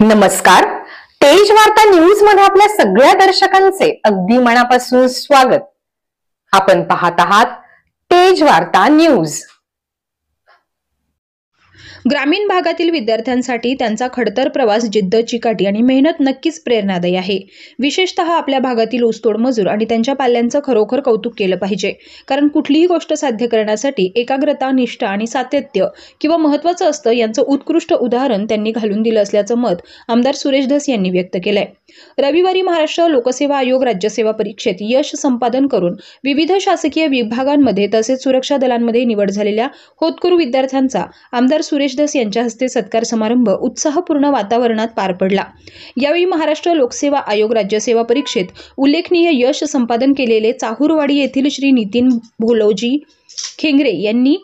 नमस्कार. तेज वार्ता न्यूज मध्ये आपल्या सगळ्या दर्शकांचे अगदी मनापासून स्वागत. आपण पाहत आहात तेज वार्ता न्यूज. ग्रामीण भागातील विद्यार्थ्यांसाठी त्यांचा खडतर प्रवास जिद्द, चिकाटी आणि मेहनत नक्कीच प्रेरणादायी आहे. विशेषतः आपल्या भागातील ऊसतोड मजूर आणि त्यांच्या पाल्यांचं खरोखर कौतुक केलं पाहिजे. कारण कुठलीही गोष्ट साध्य करण्यासाठी एकाग्रता, निष्ठा आणि सातत्य किंवा महत्त्वाचं असतं यांचं उत्कृष्ट उदाहरण त्यांनी घालून दिलं असल्याचं मत आमदार सुरेश धस यांनी व्यक्त केलंय. रविवारी महाराष्ट्र लोकसेवा आयोग राज्यसेवा परीक्षेत यश संपादन करून विविध शासकीय विभागांमध्ये तसेच सुरक्षा दलांमध्ये निवड झालेल्या होतकरू विद्यार्थ्यांचा आमदार सुरेश धस यांच्या हस्ते सत्कार समारंभ उत्साहपूर्ण वातावरणात पार पडला. यावेळी महाराष्ट्र लोकसेवा आयोग राज्यसेवा परीक्षेत उल्लेखनीय यश संपादन केलेले चाहूरवाडी येथील श्री नितीन भोलोजी खेंगरे यांनी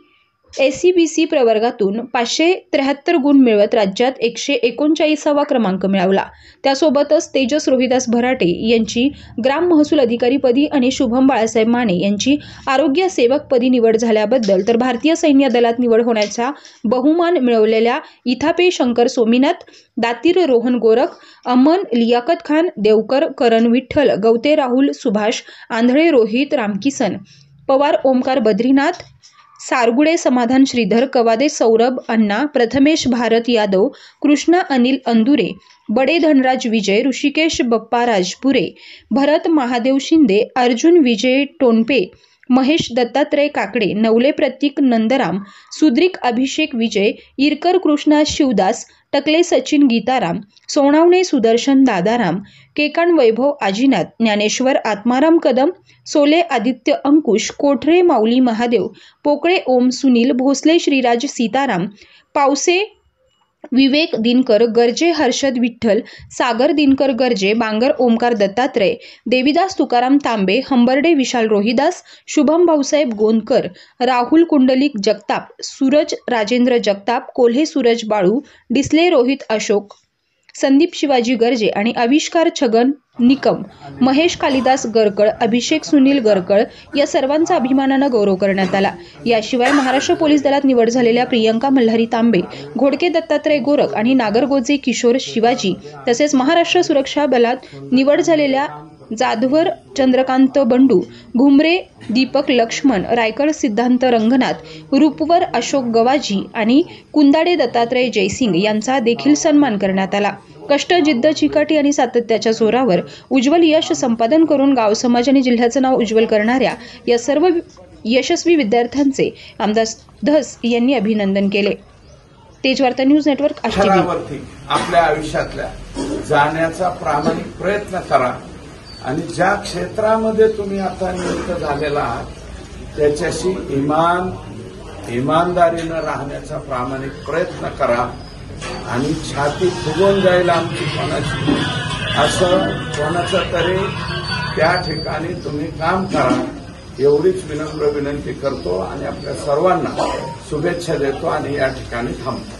SCBC प्रवर्गातून 573 गुण मिळवत राज्यात 139वा क्रमांक मिळवला. त्यासोबतच तेजस रोहिदास भराटे यांची ग्राम महसूल अधिकारीपदी आणि शुभम बाळासाहेब माने यांची आरोग्य सेवकपदी निवड झाल्याबद्दल तर भारतीय सैन्य दलात निवड होण्याचा बहुमान मिळवलेल्या इथापे शंकर सोमीनाथ, दातीर रोहन गोरख, अमन लियाकत खान, देवकर करण विठ्ठल, गवते राहुल सुभाष, आंधळे रोहित रामकिसन, पवार ओमकार बद्रीनाथ, सारगुडे समाधान श्रीधर, कवादे सौरभ अण्णा, प्रथमेश भारत यादव, कृष्णा अनिल अंदुरे, बडे धनराज विजय, ऋषिकेश बप्पा राजपुरे, भरत महादेव शिंदे, अर्जुन विजय टोनपे, महेश दत्तात्रय काकडे, नवले प्रतीक नंदराम, सुद्रिक अभिषेक विजय, इरकर कृष्णा शिवदास, टकले सचिन गीताराम, सोनावणे सुदर्शन दादाराम, केकान वैभव आजीनाथ, ज्ञानेश्वर आत्माराम कदम, सोले आदित्य अंकुश, कोठरे माऊली महादेव, पोकळे ओम सुनील, भोसले श्रीराज सीताराम, पावसे विवेक दिनकर, गर्जे हर्षद विठ्ठल, सागर दिनकर गर्जे, बांगर ओमकार दत्तात्रय, देवीदास तुकाराम तांबे, हंबर्डे विशाल रोहिदास, शुभम भाऊसाहेब गोंदकर, राहुल कुंडलिक जगताप, सूरज राजेंद्र जगताप, कोल्हे सूरज बाळू, डिसले रोहित अशोक, संदीप शिवाजी गर्जे आणि आविष्कार छगन निकम, महेश कालिदास गरकळ, अभिषेक सुनील गरकळ या सर्वांचा अभिमानानं गौरव करण्यात आला. याशिवाय महाराष्ट्र पोलीस दलात निवड झालेल्या प्रियंका मल्हारी तांबे, घोडके दत्तात्रय गोरख आणि नागरगोजे किशोर शिवाजी तसेच महाराष्ट्र सुरक्षा दलात निवड झालेल्या जाधवर चंद्रकांत बंडू, घुमरे दीपक लक्ष्मण, रायकर सिद्धांत रंगनाथ, रूपवर अशोक गवाजी आणि कुंदाडे दत्तात्रय जयसिंग यांचा देखील सन्मान करण्यात आला. कष्ट, जिद्द, चिकाटी आणि सातत्याच्या जोरावर उज्ज्वल यश संपादन करून गाव, समाज आणि जिल्ह्याचं नाव उज्ज्वल करणाऱ्या या सर्व यशस्वी विद्यार्थ्यांचे आमदार धस यांनी अभिनंदन केले. तेज वार्ता न्यूज नेटवर्क आपल्या आयुष्यातल्या जाण्याचा प्रामाणिक प्रयत्न करा आणि ज्या क्षेत्रामध्ये तुम्ही आता नियुक्त झालेला आहात त्याच्याशी इमानदारीनं राहण्याचा प्रामाणिक प्रयत्न करा आणि छाती फुगून जाईल आमची कोणाची असं कोणाचं तरी त्या ठिकाणी तुम्ही काम करा एवढीच विनम्र विनंती करतो आणि आपल्या सर्वांना शुभेच्छा देतो आणि या ठिकाणी थांबतो.